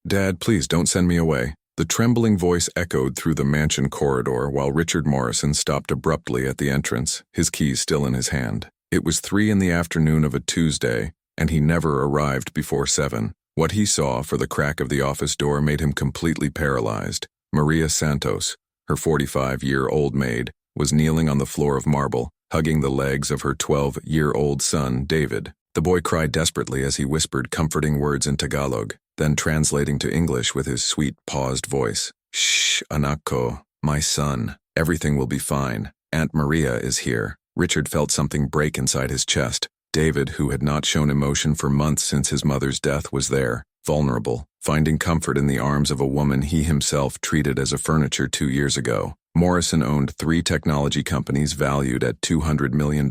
Dad, please don't send me away. The trembling voice echoed through the mansion corridor while Richard Morrison stopped abruptly at the entrance, his keys still in his hand. It was 3 in the afternoon of a Tuesday, and he never arrived before 7. What he saw for the crack of the office door made him completely paralyzed. Maria Santos, her 45-year-old maid, was kneeling on the floor of marble, hugging the legs of her 12-year-old son, David. The boy cried desperately as he whispered comforting words in Tagalog, then translating to English with his sweet, paused voice. "Shh, anak ko, my son. Everything will be fine. Aunt Maria is here." Richard felt something break inside his chest. David, who had not shown emotion for months since his mother's death, was there, vulnerable, finding comfort in the arms of a woman he himself treated as a furniture 2 years ago. Morrison owned 3 technology companies valued at $200 million.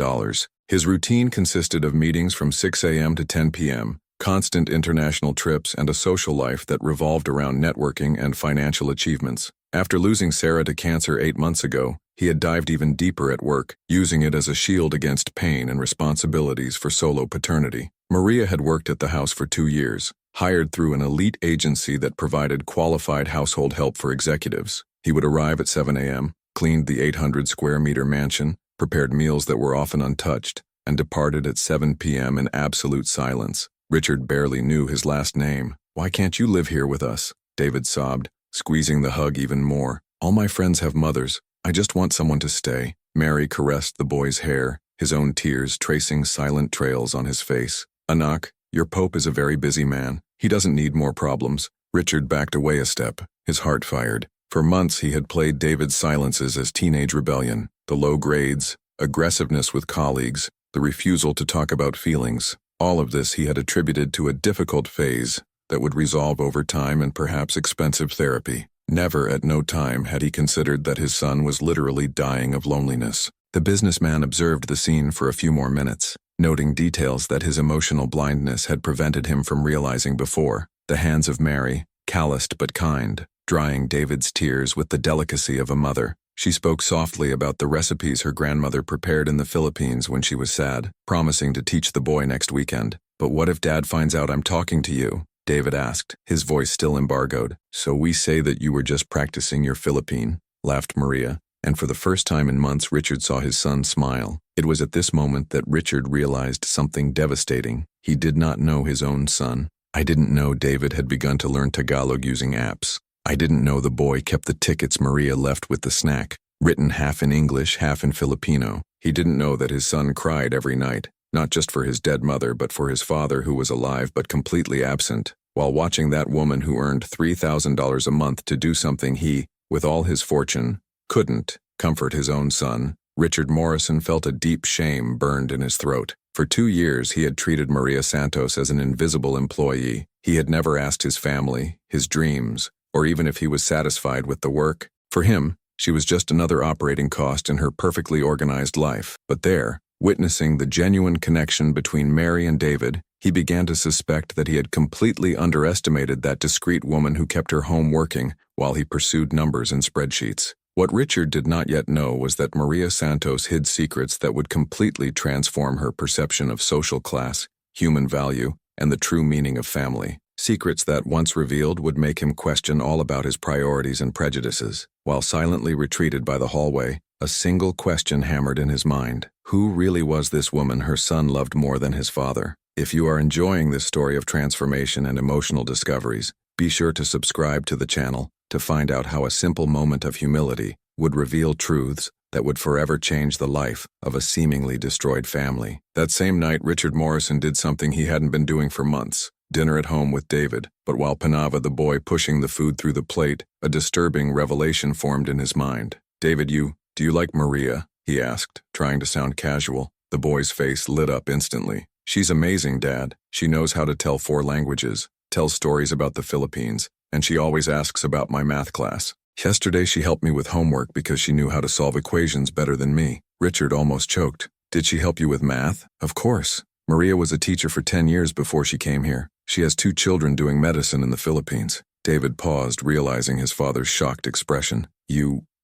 His routine consisted of meetings from 6 a.m. to 10 p.m., constant international trips, and a social life that revolved around networking and financial achievements. After losing Sarah to cancer 8 months ago, he had dived even deeper at work, using it as a shield against pain and responsibilities for solo paternity. Maria had worked at the house for 2 years, hired through an elite agency that provided qualified household help for executives. He would arrive at 7 a.m., cleaned the 800-square-meter mansion, prepared meals that were often untouched, and departed at 7 p.m. in absolute silence. Richard barely knew his last name. "Why can't you live here with us?" David sobbed, squeezing the hug even more. "All my friends have mothers. I just want someone to stay." Mary caressed the boy's hair, his own tears tracing silent trails on his face. "Anak, your pope is a very busy man. He doesn't need more problems." Richard backed away a step, his heart fired. For months he had played David's silences as teenage rebellion, the low grades, aggressiveness with colleagues, the refusal to talk about feelings. All of this he had attributed to a difficult phase that would resolve over time and perhaps expensive therapy. Never at no time had he considered that his son was literally dying of loneliness. The businessman observed the scene for a few more minutes, noting details that his emotional blindness had prevented him from realizing before. The hands of Mary, calloused but kind, drying David's tears with the delicacy of a mother. She spoke softly about the recipes her grandmother prepared in the Philippines when she was sad, promising to teach the boy next weekend. "But what if Dad finds out I'm talking to you?" David asked, his voice still embargoed. "So we say that you were just practicing your Philippine," laughed Maria, and for the first time in months Richard saw his son smile. It was at this moment that Richard realized something devastating. He did not know his own son. "I didn't know David had begun to learn Tagalog using apps. I didn't know the boy kept the tickets Maria left with the snack, written half in English, half in Filipino. He didn't know that his son cried every night, not just for his dead mother but for his father who was alive but completely absent, while watching that woman who earned $3,000 a month to do something he, with all his fortune, couldn't comfort his own son. Richard Morrison felt a deep shame burned in his throat. For 2 years he had treated Maria Santos as an invisible employee. He had never asked his family, his dreams, or even if he was satisfied with the work. For him, she was just another operating cost in her perfectly organized life. But there, witnessing the genuine connection between Mary and David, he began to suspect that he had completely underestimated that discreet woman who kept her home working while he pursued numbers and spreadsheets. What Richard did not yet know was that Maria Santos hid secrets that would completely transform her perception of social class, human value, and the true meaning of family. Secrets that, once revealed, would make him question all about his priorities and prejudices. While silently retreated by the hallway, a single question hammered in his mind. Who really was this woman her son loved more than his father? If you are enjoying this story of transformation and emotional discoveries, be sure to subscribe to the channel to find out how a simple moment of humility would reveal truths that would forever change the life of a seemingly destroyed family. That same night, Richard Morrison did something he hadn't been doing for months. Dinner at home with David, but while Panava, the boy pushing the food through the plate, a disturbing revelation formed in his mind. "David, do you like Maria?" he asked, trying to sound casual. The boy's face lit up instantly. "She's amazing, Dad. She knows how to tell 4 languages, tells stories about the Philippines, and she always asks about my math class. Yesterday she helped me with homework because she knew how to solve equations better than me." Richard almost choked. "Did she help you with math?" "Of course. Maria was a teacher for 10 years before she came here. She has 2 children doing medicine in the Philippines." David paused, realizing his father's shocked expression.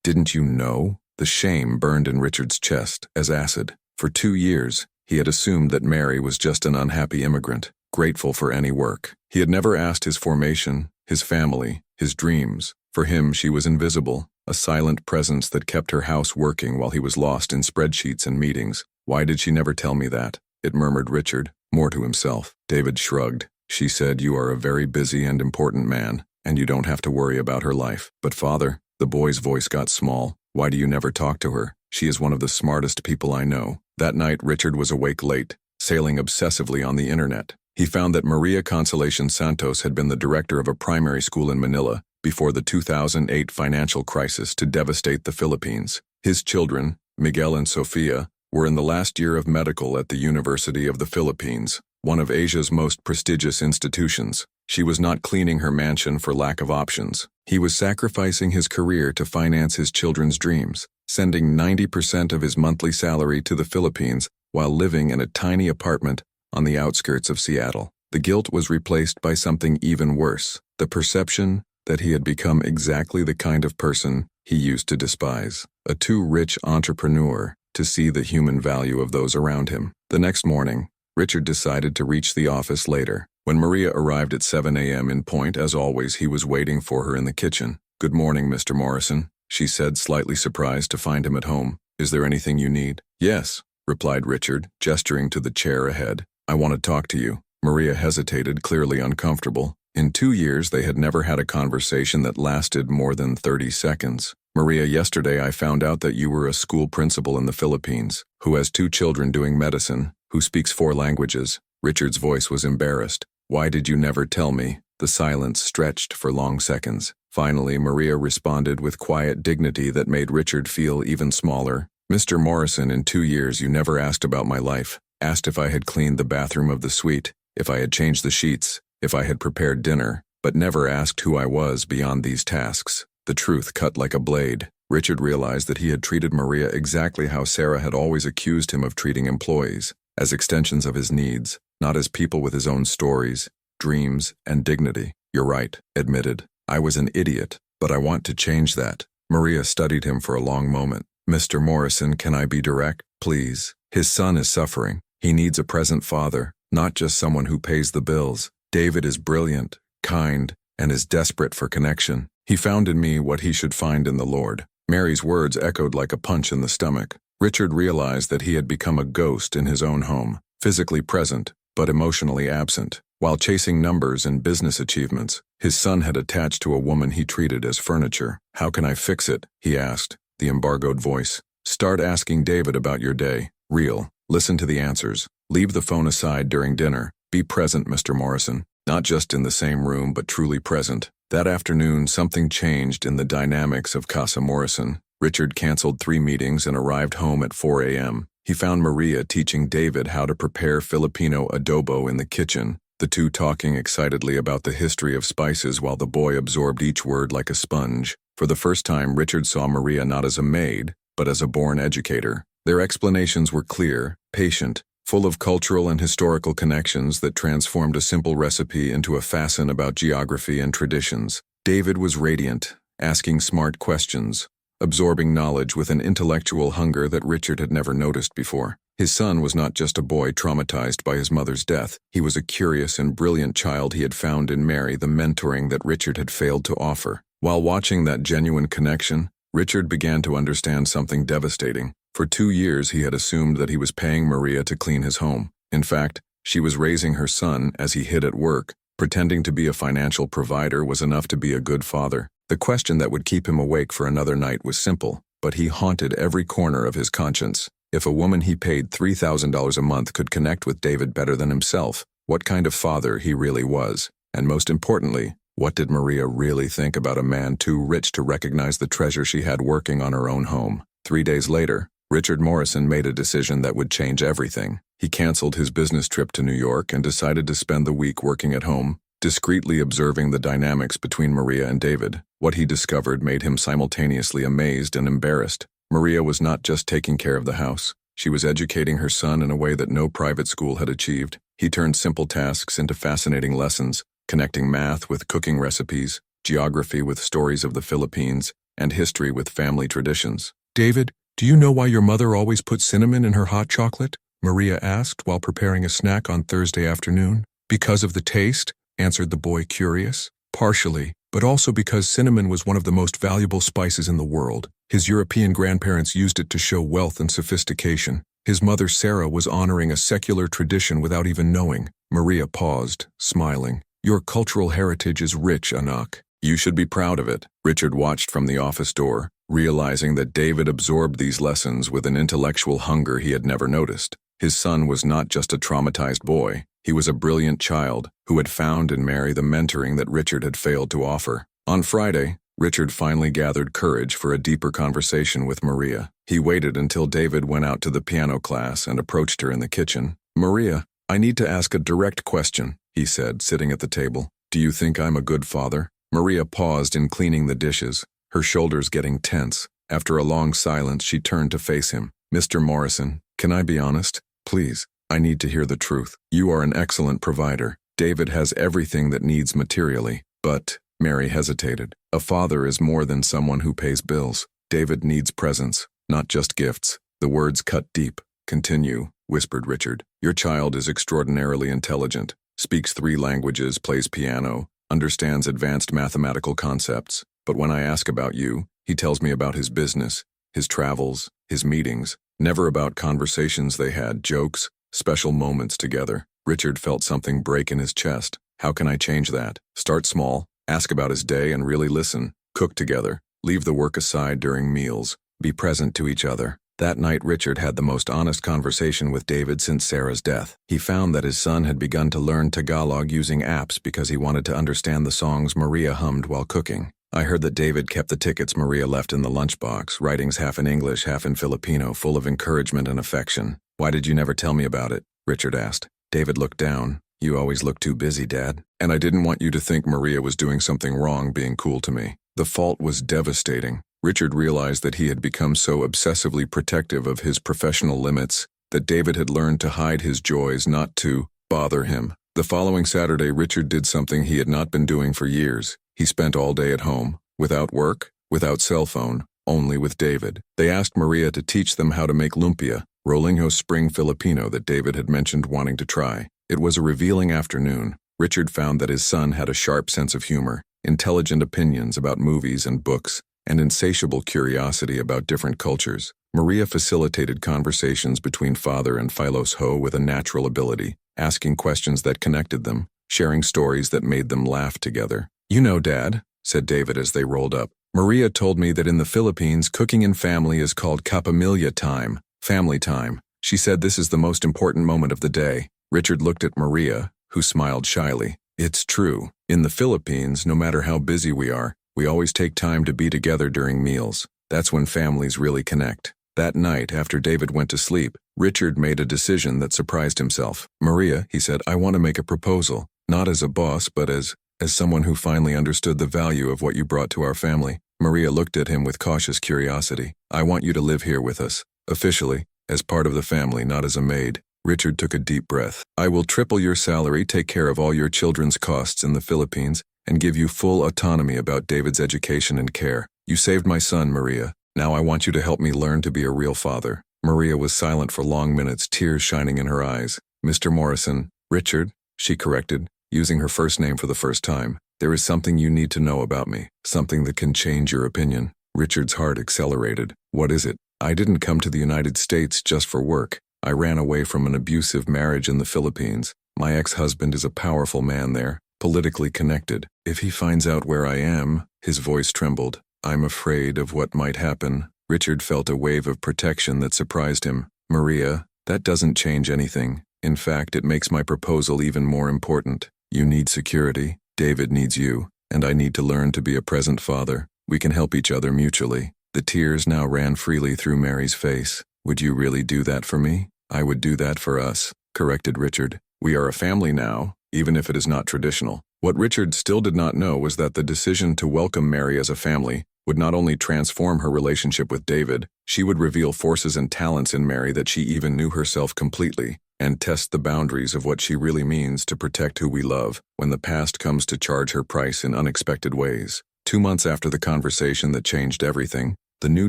Didn't you know?" The shame burned in Richard's chest as acid. For 2 years, he had assumed that Mary was just an unhappy immigrant, grateful for any work. He had never asked his formation, his family, his dreams. For him, she was invisible, a silent presence that kept her house working while he was lost in spreadsheets and meetings. Why did she never tell me that? It murmured Richard, more to himself. David shrugged. She said, you are a very busy and important man, and you don't have to worry about her life. But father, the boy's voice got small. Why do you never talk to her? She is one of the smartest people I know. That night, Richard was awake late, sailing obsessively on the internet. He found that Maria Consolacion Santos had been the director of a primary school in Manila before the 2008 financial crisis to devastate the Philippines. His children, Miguel and Sofia, were in the last year of medical at the University of the Philippines, one of Asia's most prestigious institutions. She was not cleaning her mansion for lack of options. He was sacrificing his career to finance his children's dreams, sending 90% of his monthly salary to the Philippines while living in a tiny apartment on the outskirts of Seattle. The guilt was replaced by something even worse, the perception that he had become exactly the kind of person he used to despise, a too rich entrepreneur to see the human value of those around him. The next morning, Richard decided to reach the office later. When Maria arrived at 7 a.m. in point, as always, he was waiting for her in the kitchen. Good morning, Mr. Morrison, she said, slightly surprised to find him at home. Is there anything you need? Yes, replied Richard, gesturing to the chair ahead. I want to talk to you. Maria hesitated, clearly uncomfortable. In 2 years, they had never had a conversation that lasted more than 30 seconds. Maria, yesterday I found out that you were a school principal in the Philippines, who has 2 children doing medicine, who speaks 4 languages. Richard's voice was embarrassed. Why did you never tell me? The silence stretched for long seconds. Finally, Maria responded with quiet dignity that made Richard feel even smaller. Mr. Morrison, in 2 years you never asked about my life, asked if I had cleaned the bathroom of the suite, if I had changed the sheets, if I had prepared dinner, but never asked who I was beyond these tasks. The truth cut like a blade. Richard realized that he had treated Maria exactly how Sarah had always accused him of treating employees, as extensions of his needs, not as people with his own stories, dreams, and dignity. You're right, admitted. I was an idiot, but I want to change that. Maria studied him for a long moment. Mr. Morrison, can I be direct, please? His son is suffering. He needs a present father, not just someone who pays the bills. David is brilliant, kind, and is desperate for connection. He found in me what he should find in the Lord. Mary's words echoed like a punch in the stomach. Richard realized that he had become a ghost in his own home, physically present, but emotionally absent. While chasing numbers and business achievements, his son had attached to a woman he treated as furniture. How can I fix it? He asked, the embargoed voice. Start asking David about your day. Real. Listen to the answers. Leave the phone aside during dinner. Be present, Mr. Morrison. Not just in the same room, but truly present. That afternoon, something changed in the dynamics of Casa Morrison. Richard canceled 3 meetings and arrived home at 4 a.m. He found Maria teaching David how to prepare Filipino adobo in the kitchen, the two talking excitedly about the history of spices while the boy absorbed each word like a sponge. For the first time, Richard saw Maria not as a maid, but as a born educator. Their explanations were clear, patient, full of cultural and historical connections that transformed a simple recipe into a façon about geography and traditions. David was radiant, asking smart questions, absorbing knowledge with an intellectual hunger that Richard had never noticed before. His son was not just a boy traumatized by his mother's death. He was a curious and brilliant child he had found in Mary, the mentoring that Richard had failed to offer. While watching that genuine connection, Richard began to understand something devastating. For 2 years, he had assumed that he was paying Maria to clean his home. In fact, she was raising her son as he hid at work. Pretending to be a financial provider was enough to be a good father. The question that would keep him awake for another night was simple, but he haunted every corner of his conscience. If a woman he paid $3,000 a month could connect with David better than himself, what kind of father he really was? And most importantly, what did Maria really think about a man too rich to recognize the treasure she had working on her own home? 3 days later, Richard Morrison made a decision that would change everything. He canceled his business trip to New York and decided to spend the week working at home, discreetly observing the dynamics between Maria and David. What he discovered made him simultaneously amazed and embarrassed. Maria was not just taking care of the house. She was educating her son in a way that no private school had achieved. He turned simple tasks into fascinating lessons, connecting math with cooking recipes, geography with stories of the Philippines, and history with family traditions. David, do you know why your mother always puts cinnamon in her hot chocolate? Maria asked while preparing a snack on Thursday afternoon. Because of the taste? Answered the boy, curious. Partially, but also because cinnamon was one of the most valuable spices in the world. His European grandparents used it to show wealth and sophistication. His mother, Sarah, was honoring a secular tradition without even knowing. Maria paused, smiling. Your cultural heritage is rich, Anak. You should be proud of it. Richard watched from the office door, realizing that David absorbed these lessons with an intellectual hunger he had never noticed. His son was not just a traumatized boy. He was a brilliant child who had found in Mary the mentoring that Richard had failed to offer. On Friday, Richard finally gathered courage for a deeper conversation with Maria. He waited until David went out to the piano class and approached her in the kitchen. Maria, I need to ask a direct question, he said, sitting at the table. Do you think I'm a good father? Maria paused in cleaning the dishes, her shoulders getting tense. After a long silence, she turned to face him. Mr. Morrison, can I be honest? Please, I need to hear the truth. You are an excellent provider. David has everything that needs materially, but, Mary hesitated. A father is more than someone who pays bills. David needs presence, not just gifts. The words cut deep. Continue, whispered Richard. Your child is extraordinarily intelligent, speaks 3 languages, plays piano, understands advanced mathematical concepts. But when I ask about you, he tells me about his business, his travels, his meetings, never about conversations they had, jokes, special moments together. Richard felt something break in his chest. How can I change that? Start small, ask about his day and really listen. Cook together, leave the work aside during meals, be present to each other. That night, Richard had the most honest conversation with David since Sarah's death. He found that his son had begun to learn Tagalog using apps because he wanted to understand the songs Maria hummed while cooking. I heard that David kept the tickets Maria left in the lunchbox, writings half in English, half in Filipino, full of encouragement and affection. Why did you never tell me about it? Richard asked. David looked down. You always look too busy, Dad. And I didn't want you to think Maria was doing something wrong being cool to me. The fault was devastating. Richard realized that he had become so obsessively protective of his professional limits that David had learned to hide his joys, not to bother him. The following Saturday, Richard did something he had not been doing for years. He spent all day at home, without work, without cell phone, only with David. They asked Maria to teach them how to make lumpia, Rolinho spring Filipino that David had mentioned wanting to try. It was a revealing afternoon. Richard found that his son had a sharp sense of humor, intelligent opinions about movies and books, and insatiable curiosity about different cultures. Maria facilitated conversations between father and Philos Ho with a natural ability, asking questions that connected them, sharing stories that made them laugh together. You know, Dad, said David as they rolled up, Maria told me that in the Philippines, cooking in family is called kapamilya time, family time. She said this is the most important moment of the day. Richard looked at Maria, who smiled shyly. It's true. In the Philippines, no matter how busy we are, we always take time to be together during meals. That's when families really connect. That night, after David went to sleep, Richard made a decision that surprised himself. Maria, he said, I want to make a proposal, not as a boss, but as someone who finally understood the value of what you brought to our family. Maria looked at him with cautious curiosity. I want you to live here with us, officially, as part of the family, not as a maid. Richard took a deep breath. I will triple your salary, take care of all your children's costs in the Philippines, and give you full autonomy about David's education and care. You saved my son, Maria. Now I want you to help me learn to be a real father. Maria was silent for long minutes, tears shining in her eyes. Mr. Morrison, Richard, she corrected, using her first name for the first time. There is something you need to know about me, something that can change your opinion. Richard's heart accelerated. What is it? I didn't come to the United States just for work. I ran away from an abusive marriage in the Philippines. My ex-husband is a powerful man there, politically connected. If he finds out where I am, his voice trembled. I'm afraid of what might happen. Richard felt a wave of protection that surprised him. Maria, that doesn't change anything. In fact, it makes my proposal even more important. You need security, David needs you, and I need to learn to be a present father. We can help each other mutually. The tears now ran freely through Mary's face. Would you really do that for me? I would do that for us, corrected Richard. We are a family now, even if it is not traditional. What Richard still did not know was that the decision to welcome Mary as a family would not only transform her relationship with David, she would reveal forces and talents in Mary that she even knew herself completely, and test the boundaries of what she really means to protect who we love when the past comes to charge her price in unexpected ways. 2 months after the conversation that changed everything, the new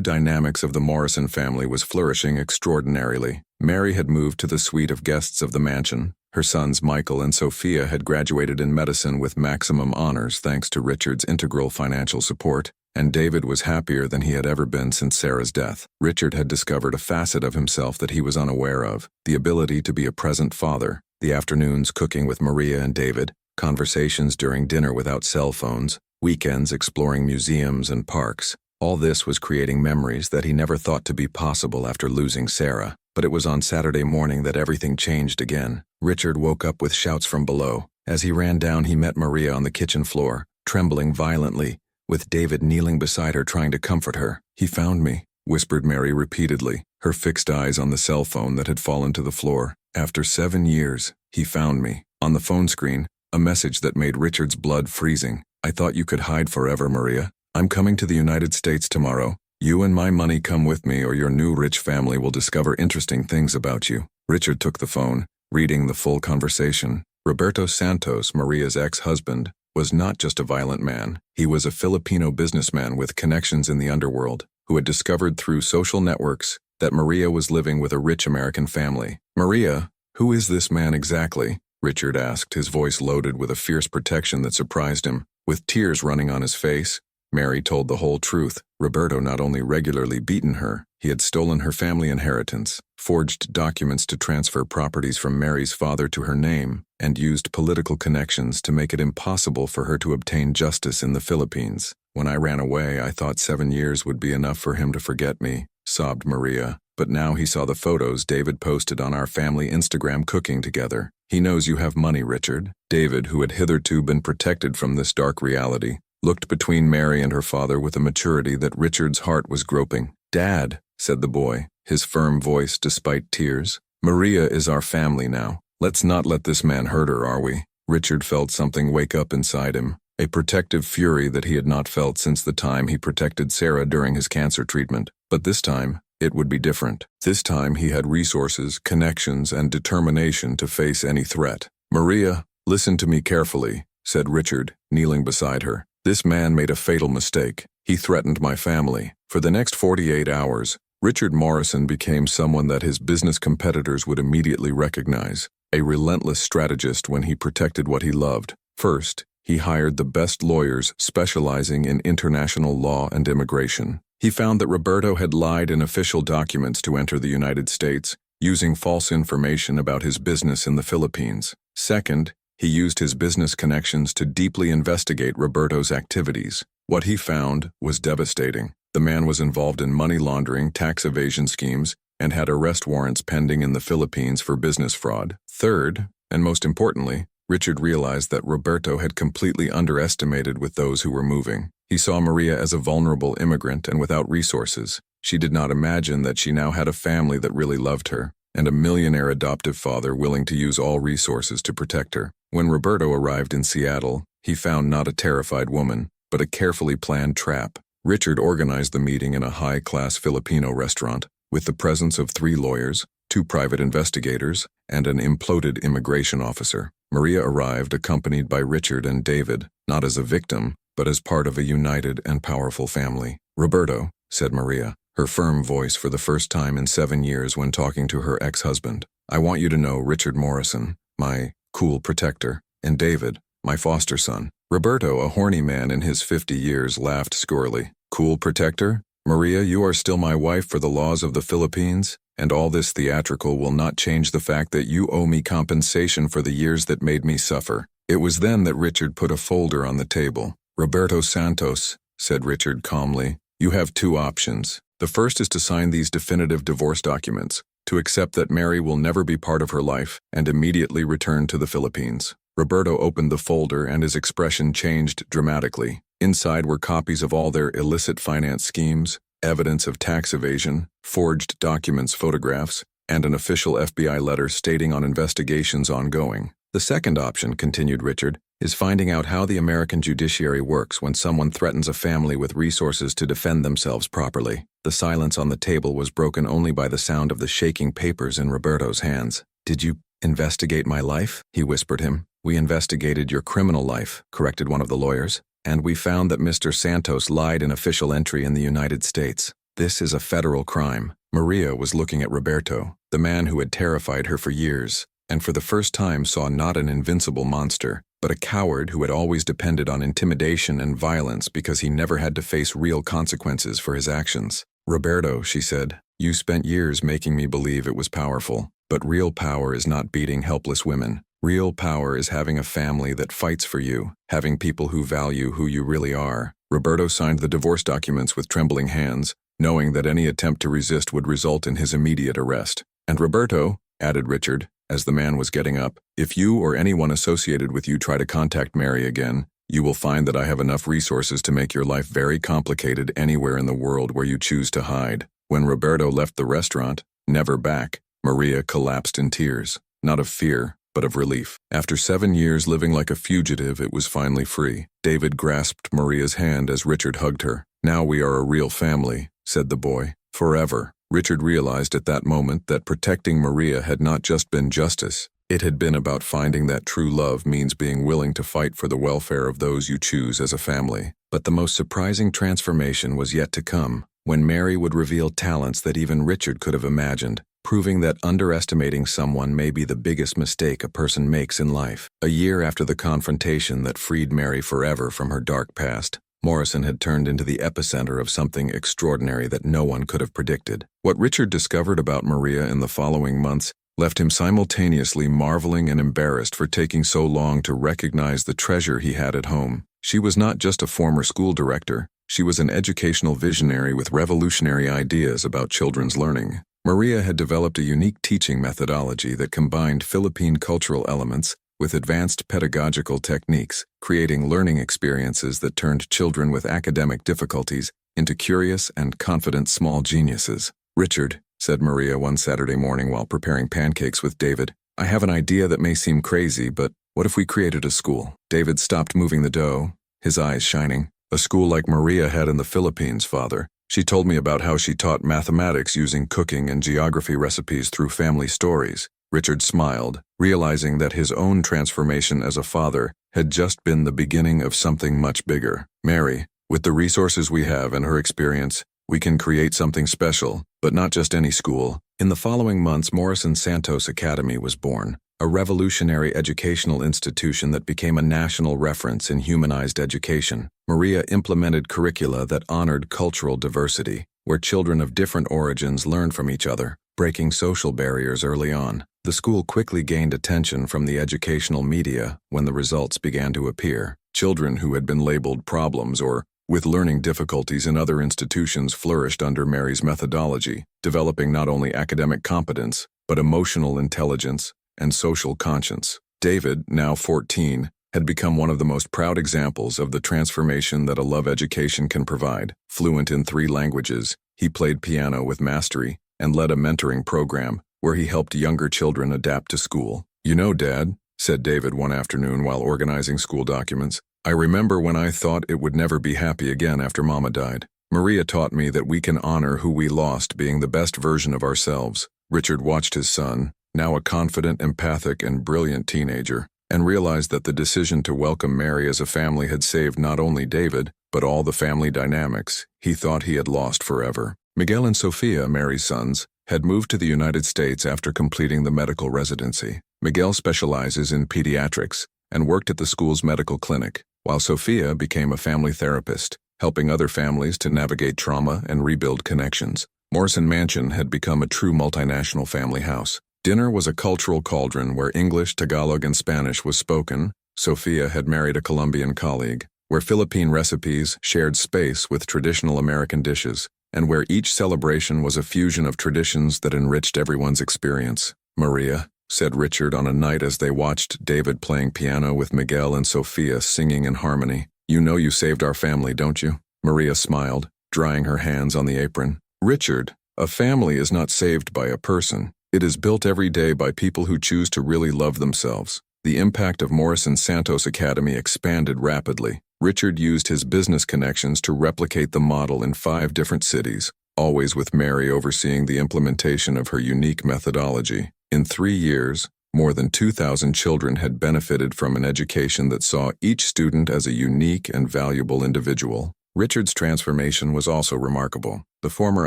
dynamics of the Morrison family was flourishing extraordinarily. Mary had moved to the suite of guests of the mansion, Her sons Michael and Sophia had graduated in medicine with maximum honors thanks to Richard's integral financial support, and David was happier than he had ever been since Sarah's death. Richard had discovered a facet of himself that he was unaware of, the ability to be a present father. The afternoons cooking with Maria and David, conversations during dinner without cell phones, weekends exploring museums and parks. All this was creating memories that he never thought to be possible after losing Sarah. But it was on Saturday morning that everything changed again. Richard woke up with shouts from below. As he ran down, he met Maria on the kitchen floor, trembling violently, with David kneeling beside her trying to comfort her. "He found me," whispered Mary repeatedly, her fixed eyes on the cell phone that had fallen to the floor. "After 7 years, he found me." On the phone screen, a message that made Richard's blood freezing. "I thought you could hide forever, Maria. I'm coming to the United States tomorrow. You and my money come with me or your new rich family will discover interesting things about you." Richard took the phone, reading the full conversation. Roberto Santos, Maria's ex-husband, was not just a violent man. He was a Filipino businessman with connections in the underworld, who had discovered through social networks that Maria was living with a rich American family. "Maria, who is this man exactly?" Richard asked, his voice loaded with a fierce protection that surprised him. With tears running on his face, Mary told the whole truth. Roberto not only regularly beaten her, he had stolen her family inheritance, forged documents to transfer properties from Mary's father to her name, and used political connections to make it impossible for her to obtain justice in the Philippines. "When I ran away, I thought 7 years would be enough for him to forget me," sobbed Maria. "But now he saw the photos David posted on our family Instagram cooking together. He knows you have money, Richard." David, who had hitherto been protected from this dark reality, looked between Mary and her father with a maturity that Richard's heart was groping. "Dad," said the boy, his firm voice despite tears, "Maria is our family now. Let's not let this man hurt her, are we?" Richard felt something wake up inside him, a protective fury that he had not felt since the time he protected Sarah during his cancer treatment. But this time, it would be different. This time he had resources, connections, and determination to face any threat. "Maria, listen to me carefully," said Richard, kneeling beside her. "This man made a fatal mistake. He threatened my family." For the next 48 hours, Richard Morrison became someone that his business competitors would immediately recognize, a relentless strategist when he protected what he loved. First, he hired the best lawyers specializing in international law and immigration. He found that Roberto had lied in official documents to enter the United States, using false information about his business in the Philippines. Second, he used his business connections to deeply investigate Roberto's activities. What he found was devastating. The man was involved in money laundering, tax evasion schemes, and had arrest warrants pending in the Philippines for business fraud. Third, and most importantly, Richard realized that Roberto had completely underestimated with those who were moving. He saw Maria as a vulnerable immigrant and without resources. She did not imagine that she now had a family that really loved her, and a millionaire adoptive father willing to use all resources to protect her. When Roberto arrived in Seattle, he found not a terrified woman, but a carefully planned trap. Richard organized the meeting in a high-class Filipino restaurant, with the presence of 3 lawyers, 2 private investigators, and an imploded immigration officer. Maria arrived accompanied by Richard and David, not as a victim, but as part of a united and powerful family. "Roberto," said Maria, her firm voice for the first time in 7 years when talking to her ex-husband, "I want you to know Richard Morrison, my cool protector, and David, my foster son." Roberto, a horny man in his 50 years, laughed squirrely. "Cool protector? Maria, you are still my wife for the laws of the Philippines, and all this theatrical will not change the fact that you owe me compensation for the years that made me suffer." It was then that Richard put a folder on the table. "Roberto Santos," said Richard calmly, "you have 2 options. The first is to sign these definitive divorce documents, to accept that Mary will never be part of her life, and immediately return to the Philippines." Roberto opened the folder and his expression changed dramatically. Inside were copies of all their illicit finance schemes, evidence of tax evasion, forged documents, photographs, and an official FBI letter stating on investigations ongoing. "The second option," continued Richard, "is finding out how the American judiciary works when someone threatens a family with resources to defend themselves properly." The silence on the table was broken only by the sound of the shaking papers in Roberto's hands. "Did you investigate my life?" he whispered him. "We investigated your criminal life," corrected one of the lawyers, "and we found that Mr. Santos lied in official entry in the United States. This is a federal crime." Maria was looking at Roberto, the man who had terrified her for years. and for the first time saw not an invincible monster, but a coward who had always depended on intimidation and violence because he never had to face real consequences for his actions. "Roberto," she said, "you spent years making me believe it was powerful, but real power is not beating helpless women. Real power is having a family that fights for you, having people who value who you really are." Roberto signed the divorce documents with trembling hands, knowing that any attempt to resist would result in his immediate arrest. "And Roberto," added Richard, as the man was getting up, "if you or anyone associated with you try to contact Mary again, you will find that I have enough resources to make your life very complicated anywhere in the world where you choose to hide." When Roberto left the restaurant, never back, Maria collapsed in tears, not of fear, but of relief. After 7 years living like a fugitive, it was finally free. David grasped Maria's hand as Richard hugged her. "Now we are a real family," said the boy. "Forever." Richard realized at that moment that protecting Maria had not just been justice. It had been about finding that true love means being willing to fight for the welfare of those you choose as a family. But the most surprising transformation was yet to come, when Mary would reveal talents that even Richard could have imagined, proving that underestimating someone may be the biggest mistake a person makes in life. A year after the confrontation that freed Mary forever from her dark past, Morrison had turned into the epicenter of something extraordinary that no one could have predicted. What Richard discovered about Maria in the following months left him simultaneously marveling and embarrassed for taking so long to recognize the treasure he had at home. She was not just a former school director, she was an educational visionary with revolutionary ideas about children's learning. Maria had developed a unique teaching methodology that combined Philippine cultural elements with advanced pedagogical techniques, creating learning experiences that turned children with academic difficulties into curious and confident small geniuses. "Richard," said Maria one Saturday morning while preparing pancakes with David, "I have an idea that may seem crazy, but what if we created a school?" David stopped moving the dough, his eyes shining. "A school like Maria had in the Philippines, Father. She told me about how she taught mathematics using cooking and geography recipes through family stories." Richard smiled, realizing that his own transformation as a father had just been the beginning of something much bigger. "Mary, with the resources we have and her experience, we can create something special, but not just any school." In the following months, Morrison Santos Academy was born, a revolutionary educational institution that became a national reference in humanized education. Maria implemented curricula that honored cultural diversity, where children of different origins learned from each other, breaking social barriers early on. The school quickly gained attention from the educational media when the results began to appear. Children who had been labeled problems or with learning difficulties in other institutions flourished under Mary's methodology, developing not only academic competence, but emotional intelligence and social conscience. David, now 14, had become one of the most proud examples of the transformation that a love education can provide. Fluent in 3 languages, he played piano with mastery and led a mentoring program where he helped younger children adapt to school. "You know, Dad," said David one afternoon while organizing school documents, "I remember when I thought it would never be happy again after Mama died. Maria taught me that we can honor who we lost being the best version of ourselves." Richard watched his son, now a confident, empathic, and brilliant teenager, and realized that the decision to welcome Mary as a family had saved not only David, but all the family dynamics he thought he had lost forever. Miguel and Sofia, Mary's sons, had moved to the United States after completing the medical residency. Miguel specializes in pediatrics and worked at the school's medical clinic, while Sofia became a family therapist, helping other families to navigate trauma and rebuild connections. Morrison Mansion had become a true multinational family house. Dinner was a cultural cauldron where English, Tagalog, and Spanish was spoken. Sofia had married a Colombian colleague, where Philippine recipes shared space with traditional American dishes, and where each celebration was a fusion of traditions that enriched everyone's experience. "Maria," said Richard on a night as they watched David playing piano with Miguel and Sofia singing in harmony, "you know you saved our family, don't you?" Maria smiled, drying her hands on the apron. "Richard, a family is not saved by a person. It is built every day by people who choose to really love themselves." The impact of Morrison Santos Academy expanded rapidly. Richard used his business connections to replicate the model in 5 different cities, always with Mary overseeing the implementation of her unique methodology. In 3 years, more than 2,000 children had benefited from an education that saw each student as a unique and valuable individual. Richard's transformation was also remarkable. The former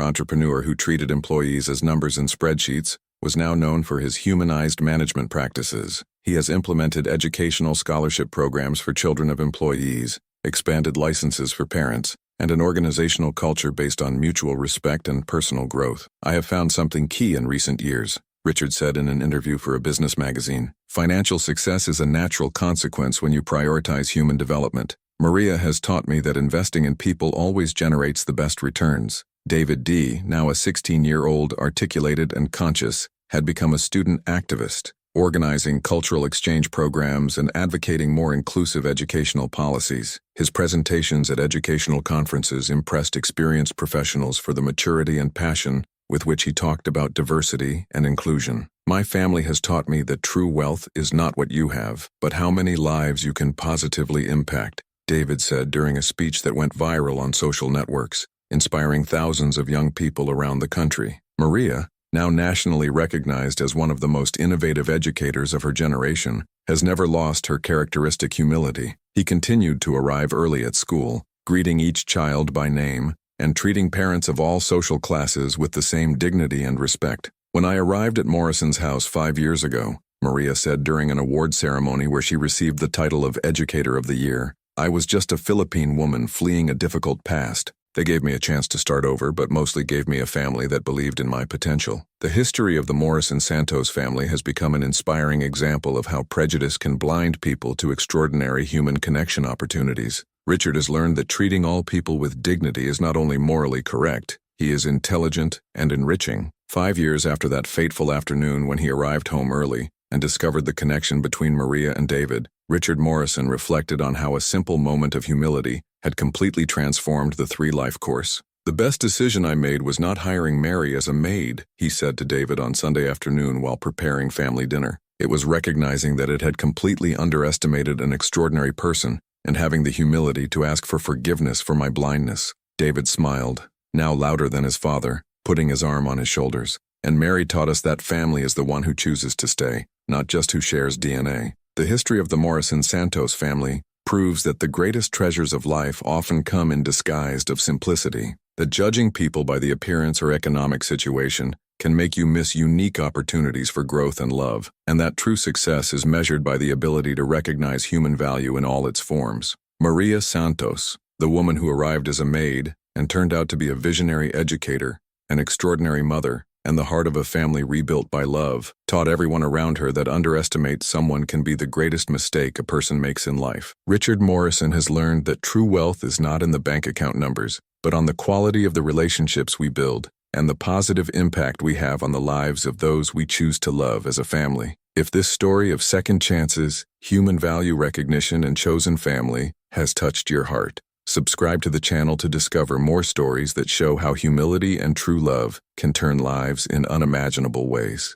entrepreneur who treated employees as numbers in spreadsheets was now known for his humanized management practices. He has implemented educational scholarship programs for children of employees, expanded licenses for parents, and an organizational culture based on mutual respect and personal growth. I have found something key in recent years, Richard said in an interview for a business magazine. Financial success is a natural consequence when you prioritize human development. Maria has taught me that investing in people always generates the best returns. David D., now a 16-year-old, articulated and conscious, had become a student activist, organizing cultural exchange programs and advocating more inclusive educational policies. His presentations at educational conferences impressed experienced professionals for the maturity and passion with which he talked about diversity and inclusion. My family has taught me that true wealth is not what you have, but how many lives you can positively impact, David said during a speech that went viral on social networks, inspiring thousands of young people around the country. Maria, now nationally recognized as one of the most innovative educators of her generation, has never lost her characteristic humility. He continued to arrive early at school, greeting each child by name, and treating parents of all social classes with the same dignity and respect. When I arrived at Morrison's house 5 years ago, Maria said during an award ceremony where she received the title of Educator of the Year, I was just a Philippine woman fleeing a difficult past. They gave me a chance to start over, but mostly gave me a family that believed in my potential. The history of the Morrison-Santos family has become an inspiring example of how prejudice can blind people to extraordinary human connection opportunities. Richard has learned that treating all people with dignity is not only morally correct, he is intelligent and enriching. 5 years after that fateful afternoon when he arrived home early and discovered the connection between Maria and David, Richard Morrison reflected on how a simple moment of humility had completely transformed the three-life course. The best decision I made was not hiring Mary as a maid, he said to David on Sunday afternoon while preparing family dinner. It was recognizing that it had completely underestimated an extraordinary person and having the humility to ask for forgiveness for my blindness. David smiled, now louder than his father, putting his arm on his shoulders. And Mary taught us that family is the one who chooses to stay, not just who shares DNA. The history of the Morrison-Santos family proves that the greatest treasures of life often come in disguised of simplicity, that judging people by the appearance or economic situation can make you miss unique opportunities for growth and love, and that true success is measured by the ability to recognize human value in all its forms. Maria Santos, the woman who arrived as a maid and turned out to be a visionary educator, an extraordinary mother, and the heart of a family rebuilt by love, taught everyone around her that underestimate someone can be the greatest mistake a person makes in life. Richard Morrison has learned that true wealth is not in the bank account numbers, but on the quality of the relationships we build and the positive impact we have on the lives of those we choose to love as a family. If this story of second chances, human value recognition, and chosen family has touched your heart, subscribe to the channel to discover more stories that show how humility and true love can turn lives in unimaginable ways.